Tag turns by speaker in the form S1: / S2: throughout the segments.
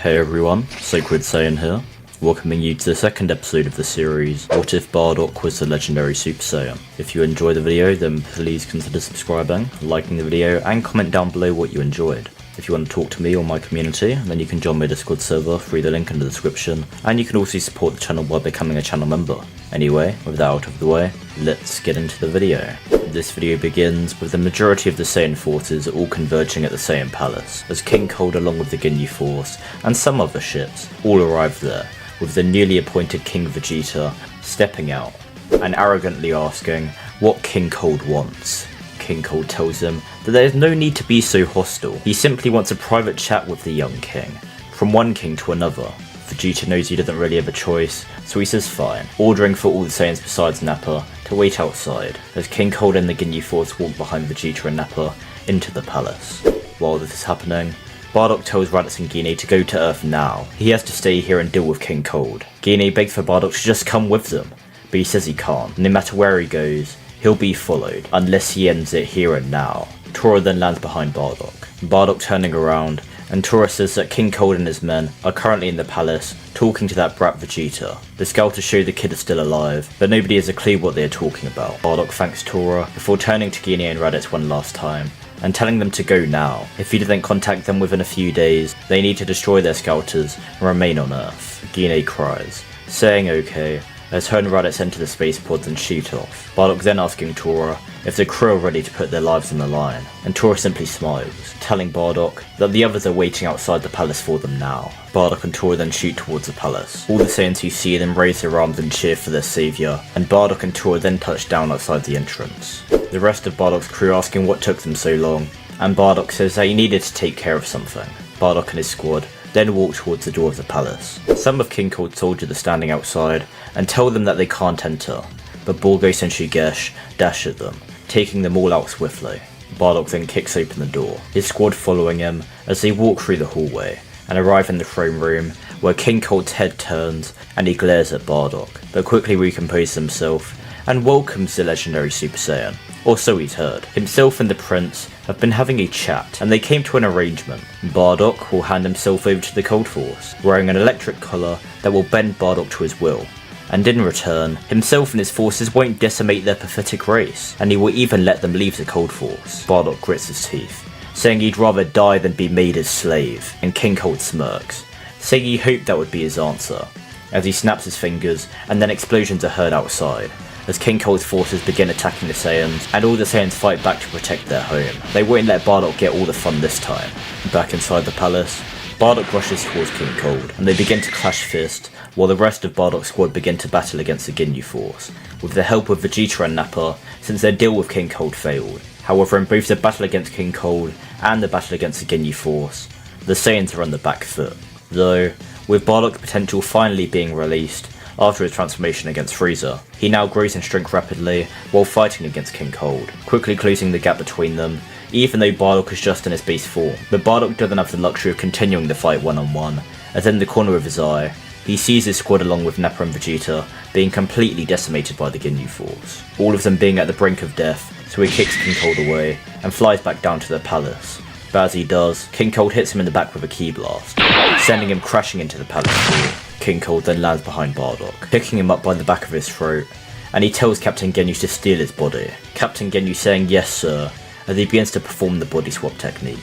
S1: Hey everyone, Sacred Saiyan here, welcoming you to the second episode of the series, What If Bardock Was the Legendary Super Saiyan? If you enjoyed the video, then please consider subscribing, liking the video, and comment down below what you enjoyed. If you want to talk to me or my community, then you can join my Discord server through the link in the description, and you can also support the channel by becoming a channel member. Anyway, with that out of the way, let's get into the video. This video begins with the majority of the Saiyan forces all converging at the Saiyan Palace, as King Cold along with the Ginyu Force, and some other ships, all arrive there, with the newly appointed King Vegeta stepping out, and arrogantly asking what King Cold wants. King Cold tells him that there is no need to be so hostile, he simply wants a private chat with the young king. From one king to another, Vegeta knows he doesn't really have a choice, so he says fine, ordering for all the Saiyans besides Nappa to wait outside, as King Cold and the Ginyu Force walk behind Vegeta and Nappa into the palace. While this is happening, Bardock tells Raditz and Gine to go to Earth now. He has to stay here and deal with King Cold. Gine begs for Bardock to just come with them, but he says he can't. No matter where he goes, he'll be followed, unless he ends it here and now. Tora then lands behind Bardock. Bardock turning around, and Tora says that King Cold and his men are currently in the palace, talking to that brat Vegeta. The scouters show the kid is still alive, but nobody has a clue what they are talking about. Bardock thanks Tora before turning to Gine and Raditz one last time, and telling them to go now. If he doesn't contact them within a few days, they need to destroy their scouters and remain on Earth. Gine cries, saying okay, as her and Raditz enter the spacepods and shoot off. Bardock then asking Tora if the crew are ready to put their lives on the line, and Tora simply smiles, telling Bardock that the others are waiting outside the palace for them now. Bardock and Tora then shoot towards the palace. All the Saiyans who see them raise their arms and cheer for their saviour, and Bardock and Tora then touch down outside the entrance. The rest of Bardock's crew asking what took them so long, and Bardock says that he needed to take care of something. Bardock and his squad then walk towards the door of the palace. Some of King Cold's soldiers are standing outside and tell them that they can't enter, but Borgos and Shugesh dash at them, taking them all out swiftly. Bardock then kicks open the door, his squad following him as they walk through the hallway and arrive in the throne room, where King Cold's head turns and he glares at Bardock, but quickly recomposes himself and welcomes the legendary Super Saiyan, or so he's heard. Himself and the prince have been having a chat, and they came to an arrangement. Bardock will hand himself over to the Cold Force, wearing an electric collar that will bend Bardock to his will, and in return, himself and his forces won't decimate their pathetic race, and he will even let them leave the Cold Force. Bardock grits his teeth, saying he'd rather die than be made his slave, and King Cold smirks, saying he hoped that would be his answer, as he snaps his fingers, and then explosions are heard outside, as King Cold's forces begin attacking the Saiyans, and all the Saiyans fight back to protect their home. They won't let Bardock get all the fun this time. Back inside the palace, Bardock rushes towards King Cold, and they begin to clash fists, while the rest of Bardock's squad begin to battle against the Ginyu Force, with the help of Vegeta and Nappa, since their deal with King Cold failed. However, in both the battle against King Cold and the battle against the Ginyu Force, the Saiyans are on the back foot, though, with Bardock's potential finally being released after his transformation against Frieza, he now grows in strength rapidly while fighting against King Cold, quickly closing the gap between them, even though Bardock is just in his base form. But Bardock doesn't have the luxury of continuing the fight one-on-one, as in the corner of his eye, he sees his squad along with Nappa and Vegeta being completely decimated by the Ginyu Force, all of them being at the brink of death, so he kicks King Cold away and flies back down to the palace. But as he does, King Cold hits him in the back with a ki blast, sending him crashing into the palace floor. King Cold then lands behind Bardock, picking him up by the back of his throat, and he tells Captain Ginyu to steal his body. Captain Ginyu saying yes sir, as he begins to perform the body swap technique.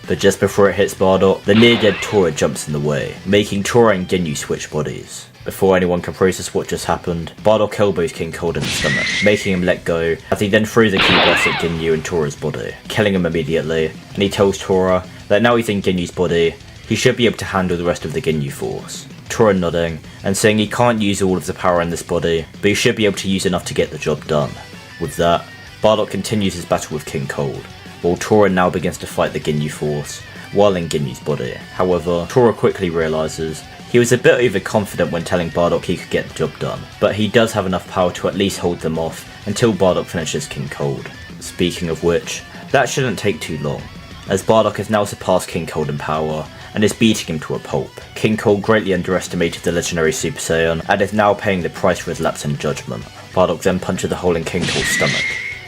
S1: But just before it hits Bardock, the near-dead Tora jumps in the way, making Tora and Ginyu switch bodies. Before anyone can process what just happened, Bardock elbows King Cold in the stomach, making him let go, as he then throws a ki blast at Ginyu and Tora's body, killing him immediately, and he tells Tora that now he's in Ginyu's body, he should be able to handle the rest of the Ginyu Force. Tora nodding, and saying he can't use all of the power in this body, but he should be able to use enough to get the job done. With that, Bardock continues his battle with King Cold, while Tora now begins to fight the Ginyu Force, while in Ginyu's body. However, Tora quickly realises he was a bit overconfident when telling Bardock he could get the job done, but he does have enough power to at least hold them off until Bardock finishes King Cold. Speaking of which, that shouldn't take too long, as Bardock has now surpassed King Cold in power, and is beating him to a pulp. King Cold greatly underestimated the legendary Super Saiyan, and is now paying the price for his lapse in judgment. Bardock then punches a hole in King Cold's stomach,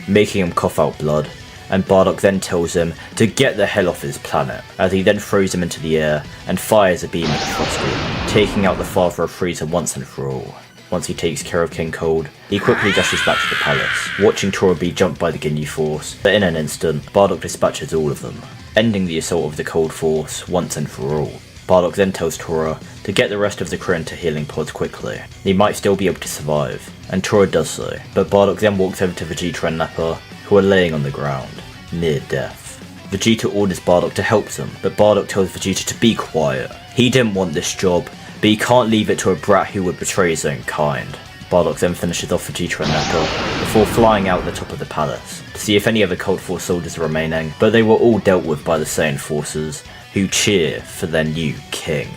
S1: making him cough out blood, and Bardock then tells him to get the hell off his planet, as he then throws him into the air and fires a beam at the Frosty, taking out the father of Frieza once and for all. Once he takes care of King Cold, he quickly dashes back to the palace, watching Tora be jumped by the Ginyu Force, but in an instant, Bardock dispatches all of them, ending the assault of the Cold Force once and for all. Bardock then tells Tora to get the rest of the crew into healing pods quickly. He might still be able to survive, and Tora does so, but Bardock then walks over to Vegeta and Nappa, who are laying on the ground, near death. Vegeta orders Bardock to help them, but Bardock tells Vegeta to be quiet. He didn't want this job, but he can't leave it to a brat who would betray his own kind. Bardock then finishes off Vegeta and Nappa before flying out the top of the palace to see if any other Cold Force soldiers are remaining, but they were all dealt with by the Saiyan forces, who cheer for their new king.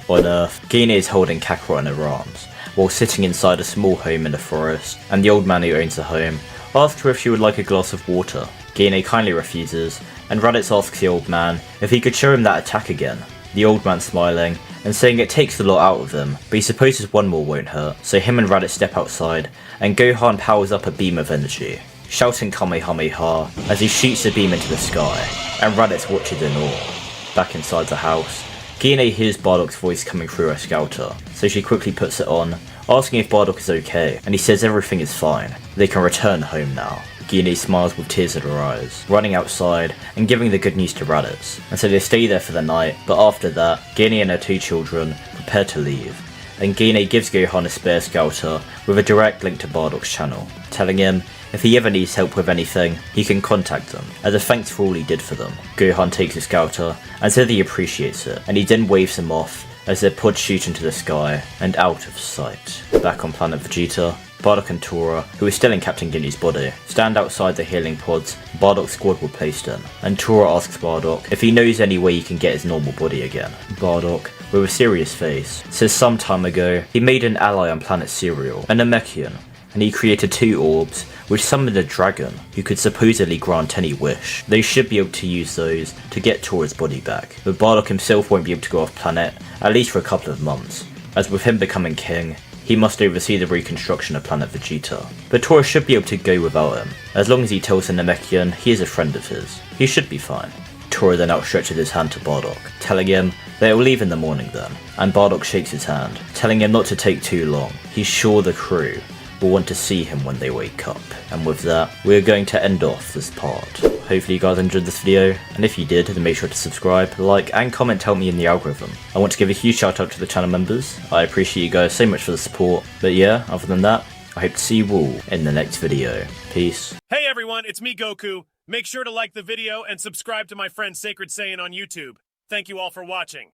S1: On Earth, Gine is holding Kakarot in her arms, while sitting inside a small home in the forest, and the old man who owns the home asks her if she would like a glass of water. Gine kindly refuses, and Raditz asks the old man if he could show him that attack again. The old man smiling, and saying it takes a lot out of him, but he supposes one more won't hurt, so him and Raditz step outside, and Gohan powers up a beam of energy, shouting Kamehameha as he shoots the beam into the sky, and Raditz watches in awe. Back inside the house, Gine hears Bardock's voice coming through her scouter, so she quickly puts it on, asking if Bardock is okay, and he says everything is fine. They can return home now. Gine smiles with tears in her eyes, running outside and giving the good news to Raditz, and so they stay there for the night, but after that, Gine and her two children prepare to leave, and Gine gives Gohan a spare scouter with a direct link to Bardock's channel, telling him if he ever needs help with anything, he can contact them, as a thanks for all he did for them. Gohan takes the scouter and says he appreciates it, and he then waves them off as their pods shoot into the sky and out of sight. Back on planet Vegeta, Bardock and Tora, who is still in Captain Ginny's body, stand outside the healing pods Bardock's squad were placed in, and Tora asks Bardock if he knows any way he can get his normal body again. Bardock, with a serious face, says some time ago he made an ally on planet Cereal, a Namekian, and he created two orbs which summoned a dragon who could supposedly grant any wish. They should be able to use those to get Tora's body back, but Bardock himself won't be able to go off planet, at least for a couple of months, as with him becoming king, he must oversee the reconstruction of planet Vegeta. But Tora should be able to go without him, as long as he tells the Namekian he is a friend of his. He should be fine. Tora then outstretches his hand to Bardock, telling him they will leave in the morning then, and Bardock shakes his hand, telling him not to take too long. He's sure the crew will want to see him when they wake up. And with that, we're going to end off this part. Hopefully you guys enjoyed this video, and if you did, then make sure to subscribe, like, and comment to help me in the algorithm. I want to give a huge shout out to the channel members. I appreciate you guys so much for the support. But yeah, other than that, I hope to see you all in the next video. Peace.
S2: Hey everyone, it's me Goku. Make sure to like the video and subscribe to my friend Sacred Saiyan on YouTube. Thank you all for watching.